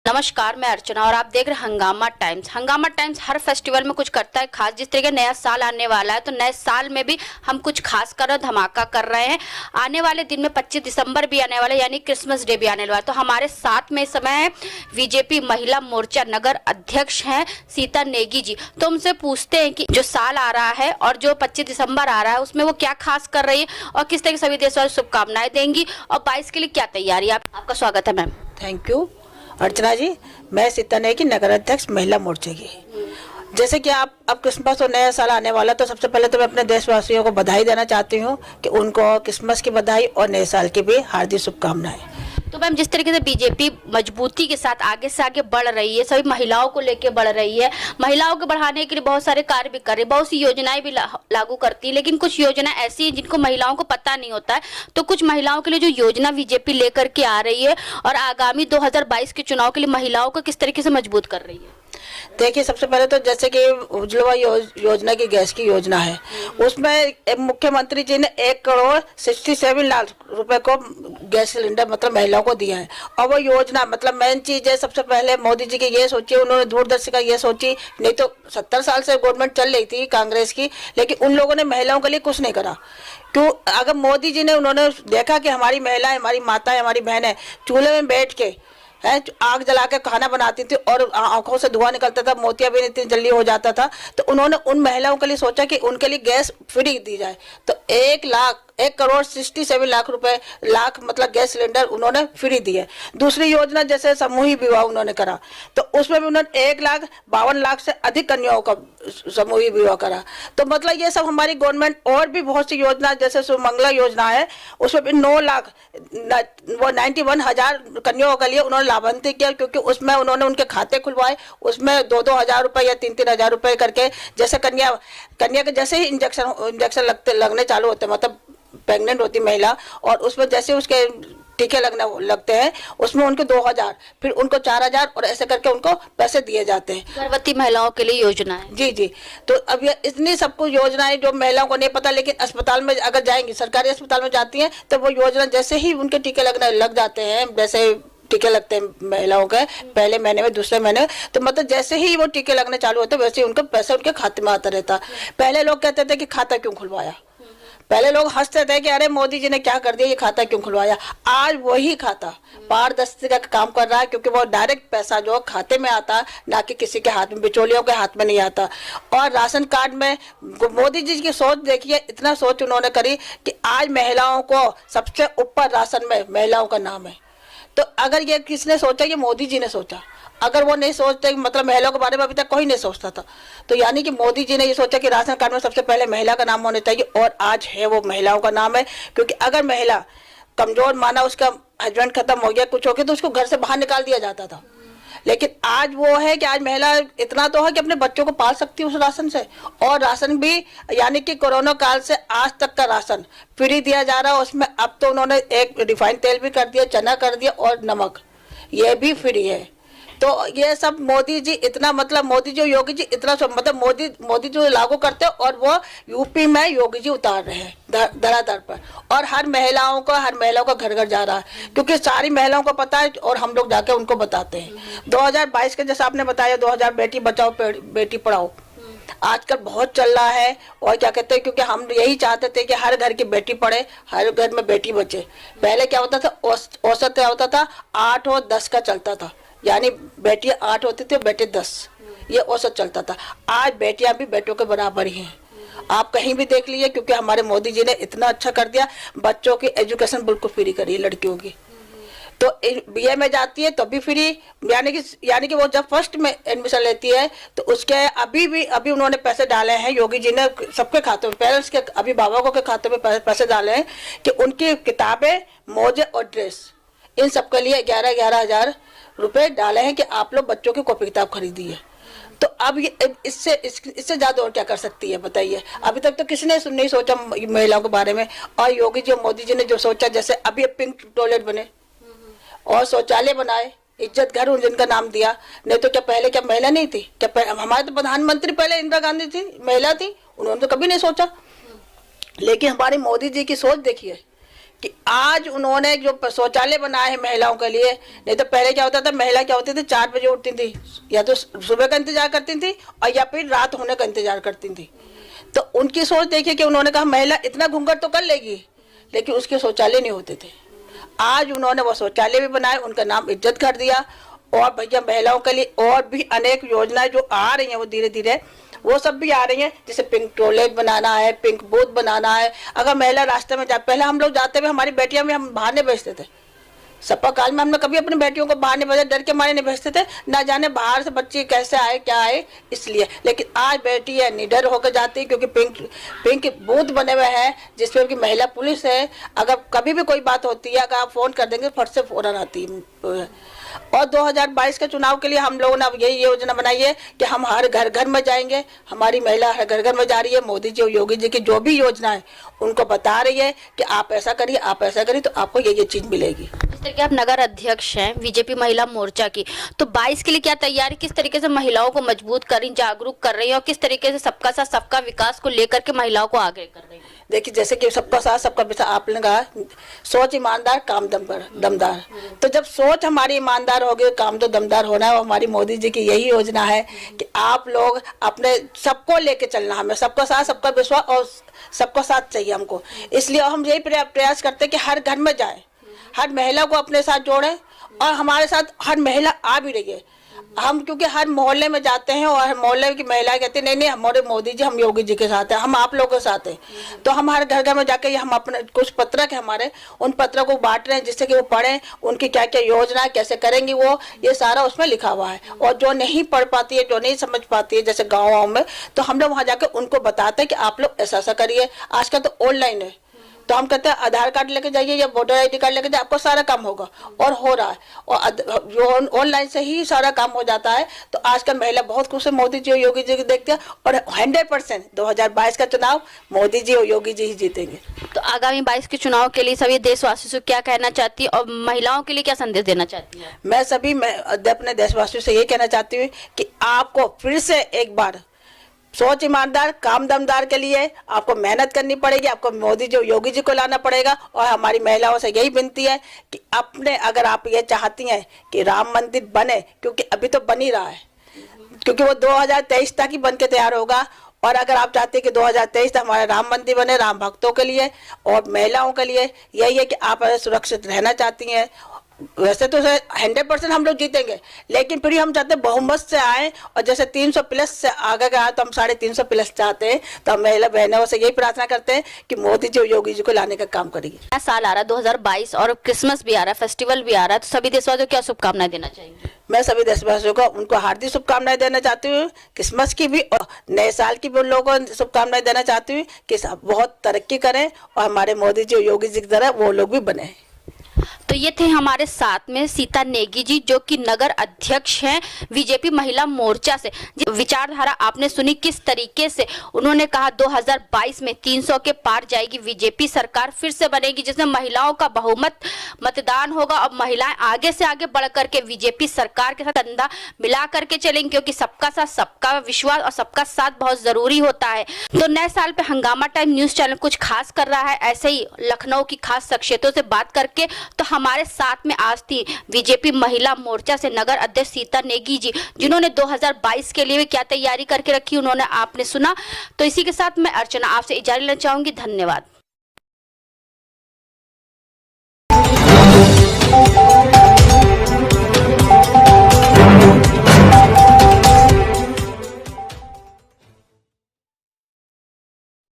नमस्कार, मैं अर्चना और आप देख रहे हैं हंगामा टाइम्स। हंगामा टाइम्स हर फेस्टिवल में कुछ करता है खास। जिस तरीके नया साल आने वाला है तो नए साल में भी हम कुछ खास कर रहे हैं, धमाका कर रहे हैं। आने वाले दिन में 25 दिसंबर भी आने वाला है, यानी क्रिसमस डे भी आने वाला है। तो हमारे साथ में इस समय है बीजेपी महिला मोर्चा नगर अध्यक्ष हैं सीता नेगी जी। तो उनसे पूछते हैं कि जो साल आ रहा है और जो 25 दिसंबर आ रहा है उसमें वो क्या खास कर रही है और किस तरह की सभी देशवासी शुभकामनाएं देंगी और 22 के लिए क्या तैयारी। आपका स्वागत है मैम। थैंक यू अर्चना जी। मैं सीता नेगी नगर अध्यक्ष महिला मोर्चे की। जैसे कि आप अब क्रिसमस और नया साल आने वाला, तो सबसे पहले तो मैं अपने देशवासियों को बधाई देना चाहती हूँ कि उनको क्रिसमस की बधाई और नए साल की भी हार्दिक शुभकामनाएं। तो मैम, जिस तरीके से बीजेपी मजबूती के साथ आगे से आगे बढ़ रही है, सभी महिलाओं को लेके बढ़ रही है, महिलाओं को बढ़ाने के लिए बहुत सारे कार्य भी कर रही है, बहुत सी योजनाएं भी लागू करती है। लेकिन कुछ योजना ऐसी हैं जिनको महिलाओं को पता नहीं होता है। तो कुछ महिलाओं के लिए जो योजना बीजेपी लेकर के आ रही है और आगामी 2022 के चुनाव के लिए महिलाओं को किस तरीके से मजबूत कर रही है। देखिए, सबसे पहले तो जैसे कि उज्ज्वला योजना की गैस की योजना है, उसमें मुख्यमंत्री जी ने 1,67,00,000 रुपए को गैस सिलेंडर मतलब महिलाओं को दिया है। और वो योजना मतलब मेन चीज है, सबसे पहले मोदी जी की ये सोची, उन्होंने दूरदर्शी का ये सोची। नहीं तो 70 साल से गवर्नमेंट चल रही थी कांग्रेस की, लेकिन उन लोगों ने महिलाओं के लिए कुछ नहीं करा। क्यों? अगर मोदी जी ने उन्होंने देखा कि हमारी महिलाएं, हमारी माताएं, हमारी बहनें चूल्हे में बैठ के आग जला के खाना बनाती थी और आंखों से धुआं निकलता था, मोतियाबिंद इतनी जल्दी हो जाता था, तो उन्होंने उन महिलाओं के लिए सोचा कि उनके लिए गैस फ्री दी जाए। तो 1,67,00,000 रुपए मतलब गैस सिलेंडर उन्होंने फ्री दिए। दूसरी योजना जैसे समूहिक विवाह उन्होंने करा, तो उसमें भी उन्होंने 1,52,00,000 से अधिक कन्याओं का समूहिक विवाह करा। तो मतलब ये सब हमारी गवर्नमेंट, और भी बहुत सी योजना जैसे सुमंगला योजना है, उसमें भी 91,000 कन्याओं के लिए उन्होंने लाभान्वित किया, क्योंकि उसमें उन्होंने उनके खाते खुलवाए, उसमें 2-2 हजार रुपए या 3-3 हजार रुपए करके, जैसे कन्या के जैसे ही इंजेक्शन लगने चालू होते, मतलब प्रेग्नेंट होती महिला, और उसमें जैसे उसके टीके लगते हैं, उसमें उनको 2,000, फिर उनको 4,000 और ऐसे करके उनको पैसे दिए जाते हैं। गर्भवती महिलाओं के लिए योजना है। जी जी। तो अब ये इतनी सब कुछ योजनाएं जो महिलाओं को नहीं पता, लेकिन अस्पताल में अगर जाएंगी, सरकारी अस्पताल में जाती हैं, तो वो योजना जैसे ही उनके टीके लग जाते हैं, जैसे टीके लगते हैं महिलाओं के पहले महीने में, दूसरे महीने, तो मतलब जैसे ही वो टीके लगने चालू होते वैसे ही उनका पैसा उनके खाते में आता रहता। पहले लोग कहते थे कि खाता क्यों खुलवाया, पहले लोग हंसते थे कि अरे मोदी जी ने क्या कर दिया, ये खाता क्यों खुलवाया। आज वही खाता पारदर्शिता का काम कर रहा है, क्योंकि वो डायरेक्ट पैसा जो खाते में आता, ना कि किसी के हाथ में, बिचौलियों के हाथ में नहीं आता। और राशन कार्ड में मोदी जी की सोच देखिए, इतना सोच उन्होंने करी कि आज महिलाओं को सबसे ऊपर राशन में महिलाओं का नाम है। तो अगर ये किसने सोचा, ये मोदी जी ने सोचा। अगर वो नहीं सोचते, मतलब महिलाओं के बारे में अभी तक कोई नहीं सोचता था, तो यानी कि मोदी जी ने ये सोचा कि राशन कार्ड में सबसे पहले महिला का नाम होना चाहिए, और आज है वो महिलाओं का नाम है। क्योंकि अगर महिला कमजोर, माना उसका हस्बैंड खत्म हो गया, कुछ हो गया, तो उसको घर से बाहर निकाल दिया जाता था। लेकिन आज वो है कि आज महिला इतना तो है कि अपने बच्चों को पाल सकती है उस राशन से। और राशन भी यानी कि कोरोना काल से आज तक का राशन फ्री दिया जा रहा है। उसमें अब तो उन्होंने एक रिफाइंड तेल भी कर दिया, चना कर दिया, और नमक ये भी फ्री है। तो ये सब मोदी जी इतना, मतलब मोदी जो योगी जी इतना मतलब मोदी जो लागू करते हैं, और वो यूपी में योगी जी उतार रहे हैं धरातल पर। और हर महिलाओं का घर घर जा रहा है, क्योंकि सारी महिलाओं को पता है और हम लोग जाके उनको बताते हैं। 2022 के जैसा आपने बताया, 2000 बेटी बचाओ बेटी पढ़ाओ आजकल बहुत चल रहा है। और क्या कहते हैं, क्योंकि हम यही चाहते थे कि हर घर की बेटी पढ़े, हर घर में बेटी बचे। पहले क्या होता था, औसत क्या होता था, 8 और 10 का चलता था, यानी बेटियां 8 होती थी, बेटे 10, ये औसत चलता था। आज बेटियां भी बेटों के बराबर ही हैं, आप कहीं भी देख लीजिए, क्योंकि हमारे मोदी जी ने इतना अच्छा कर दिया, बच्चों की एजुकेशन बिल्कुल फ्री करी है लड़कियों की। तो बीए में जाती है तो भी फ्री, यानी कि वो जब फर्स्ट में एडमिशन लेती है तो उसके अभी उन्होंने पैसे डाले हैं, योगी जी ने सबके खातों में, पेरेंट्स के, अभिभावकों के खातों में पैसे डाले हैं कि उनकी किताबें, मोजे और ड्रेस, इन सब के लिए 11-11 हजार रुपए डाले हैं कि आप लोग बच्चों की कॉपी किताब खरीदिए। तो अब ये इससे ज्यादा और क्या कर सकती है बताइए। अभी तक तो किसी ने नहीं सोचा महिलाओं के बारे में। और योगी जी, मोदी जी ने जो सोचा, जैसे अभी पिंक टॉयलेट बने और शौचालय बनाए, इज्जत घर जिनका नाम दिया। नहीं तो क्या पहले क्या महिला नहीं थी क्या? हमारे तो प्रधानमंत्री पहले इंदिरा गांधी थी, महिला थी, उन्होंने तो कभी नहीं सोचा। लेकिन हमारे मोदी जी की सोच देखिए कि आज उन्होंने जो शौचालय बनाए हैं महिलाओं के लिए, नहीं तो पहले क्या होता था, महिला क्या होती थी 4 बजे उठती थी, या तो सुबह का इंतजार करती थी और या फिर रात होने का इंतजार करती थी। तो उनकी सोच देखिए कि उन्होंने कहा महिला इतना घूंघट तो कर लेगी, लेकिन उसके शौचालय नहीं होते थे। आज उन्होंने वो शौचालय भी बनाए, उनका नाम इज्जत कर दिया। और भैया महिलाओं के लिए और भी अनेक योजनाएं जो आ रही हैं वो धीरे धीरे वो सब भी आ रही हैं, जैसे पिंक टॉयलेट बनाना है, पिंक बूथ बनाना है। अगर महिला रास्ते में पहले हम लोग जाते हुए हमारी बेटियां भी हम बाहर नहीं भेजते थे, सपा काल में हमने कभी अपनी बेटियों को बाहर नहीं भेजा, डर के मारे नहीं भेजते थे, ना जाने बाहर से बच्ची कैसे आए क्या आए इसलिए। लेकिन आज बेटी है निडर होकर जाती है, क्योंकि पिंक बूथ बने हुए हैं जिसपे कि महिला पुलिस है। अगर कभी भी कोई बात होती है, अगर आप फोन कर देंगे फट से फौरन आती है। और 2022 के चुनाव के लिए हम लोगों ने अब यही योजना बनाई है कि हम हर घर घर में जाएंगे। हमारी महिला हर घर घर में जा रही है, मोदी जी और योगी जी की जो भी योजना है उनको बता रही है कि आप ऐसा करिए, आप ऐसा करिए, तो आपको ये चीज मिलेगी। जिस तरीके आप नगर अध्यक्ष हैं बीजेपी महिला मोर्चा की, तो 22 के लिए क्या तैयारी, किस तरीके से महिलाओं को मजबूत कर रही, जागरूक कर रही है और किस तरीके से सबका साथ सबका विकास को लेकर के महिलाओं को आगे कर रही है? देखिए, जैसे कि सबका साथ सबका विकास, आपने कहा सोच ईमानदार काम दमदार। तो जब सोच हमारी ईमानदार होगी, काम तो दमदार होना है। और हमारी मोदी जी की यही योजना है कि आप लोग अपने सबको लेके चलना, हमें सबका साथ सबका विश्वास और सबका साथ चाहिए हमको। इसलिए हम यही प्रयास करते हैं कि हर घर में जाए, हर महिला को अपने साथ जोड़े और हमारे साथ हर महिला आ भी रही है। हम क्योंकि हर मोहल्ले में जाते हैं और हर मोहल्ले की महिलाएं कहती नहीं नहीं हमारे मोदी जी, हम योगी जी के साथ हैं, हम आप लोगों के साथ हैं। तो हम हर घर घर में जाके हम अपने कुछ पत्रक है हमारे, उन पत्रों को बांट रहे हैं जिससे कि वो पढ़ें, उनकी क्या क्या योजना कैसे करेंगी वो, ये सारा उसमें लिखा हुआ है। और जो नहीं पढ़ पाती है, जो नहीं समझ पाती है, जैसे गाँव में, तो हम लोग वहाँ जाके उनको बताते हैं कि आप लोग ऐसा ऐसा करिए। आजकल तो ऑनलाइन है, तो हम कहते हैं आधार कार्ड लेके जाइए या वोटर आईडी कार्ड लेके जाइए, आपको सारा काम होगा और हो रहा है। और ऑनलाइन से ही सारा काम हो जाता है। तो आजकल महिला बहुत खुश है, मोदी जी और योगी जी को देखते हैं और 100% 2022 का चुनाव मोदी जी और योगी जी ही जीतेंगे। तो आगामी 22 के चुनाव के लिए सभी देशवासियों से क्या कहना चाहती है और महिलाओं के लिए क्या संदेश देना चाहती है? मैं अपने देशवासियों से ये कहना चाहती हूँ कि आपको फिर से एक बार सोच ईमानदार काम दमदार के लिए आपको मेहनत करनी पड़ेगी, आपको मोदी जी योगी जी को लाना पड़ेगा। और हमारी महिलाओं से यही विनती है कि अपने, अगर आप ये चाहती हैं कि राम मंदिर बने, क्योंकि अभी तो बन ही रहा है, क्योंकि वो 2023 तक ही बन के तैयार होगा। और अगर आप चाहते हैं कि 2023 तक हमारा राम मंदिर बने, राम भक्तों के लिए और महिलाओं के लिए, यही है कि आप सुरक्षित रहना चाहती हैं। वैसे तो 100% हम लोग जीतेंगे, लेकिन फिर हम चाहते हैं बहुमत से आए। और जैसे 300 प्लस से आगे आए तो हम 350 प्लस चाहते हैं। तो हम महिला बहनों से यही प्रार्थना करते हैं कि मोदी जी और योगी जी को लाने का काम करिए। नया साल आ रहा है 2022 और क्रिसमस भी आ रहा है, फेस्टिवल भी आ रहा है, तो सभी देशवासियों को क्या शुभकामनाएं देना चाहेंगे? मैं सभी देशवासियों को उनको हार्दिक शुभकामनाएं देना चाहती हूँ, क्रिसमस की भी और नए साल की भी उन लोगों को शुभकामनाएं देना चाहती हूँ कि सब बहुत तरक्की करें और हमारे मोदी जी और योगी जी की तरह वो लोग भी बने। तो ये थे हमारे साथ में सीता नेगी जी, जो कि नगर अध्यक्ष हैं बीजेपी महिला मोर्चा से। विचारधारा आपने सुनी किस तरीके से उन्होंने कहा 2022 में 300 के पार जाएगी बीजेपी सरकार, फिर से बनेगी जिसमें महिलाओं का बहुमत मतदान होगा और महिलाएं आगे से आगे बढ़ करके बीजेपी सरकार के साथ कंधा मिला करके चलेंगी, क्योंकि सबका साथ सबका विश्वास और सबका साथ बहुत जरूरी होता है। तो नए साल पे हंगामा टाइम न्यूज चैनल कुछ खास कर रहा है, ऐसे ही लखनऊ की खास शख्सियतों से बात करके। तो हमारे साथ में आज थी बीजेपी महिला मोर्चा से नगर अध्यक्ष सीता नेगी जी, जिन्होंने 2022 के लिए भी क्या तैयारी करके रखी उन्होंने आपने सुना। तो इसी के साथ मैं अर्चना आपसे इजाजत लेना चाहूंगी। धन्यवाद।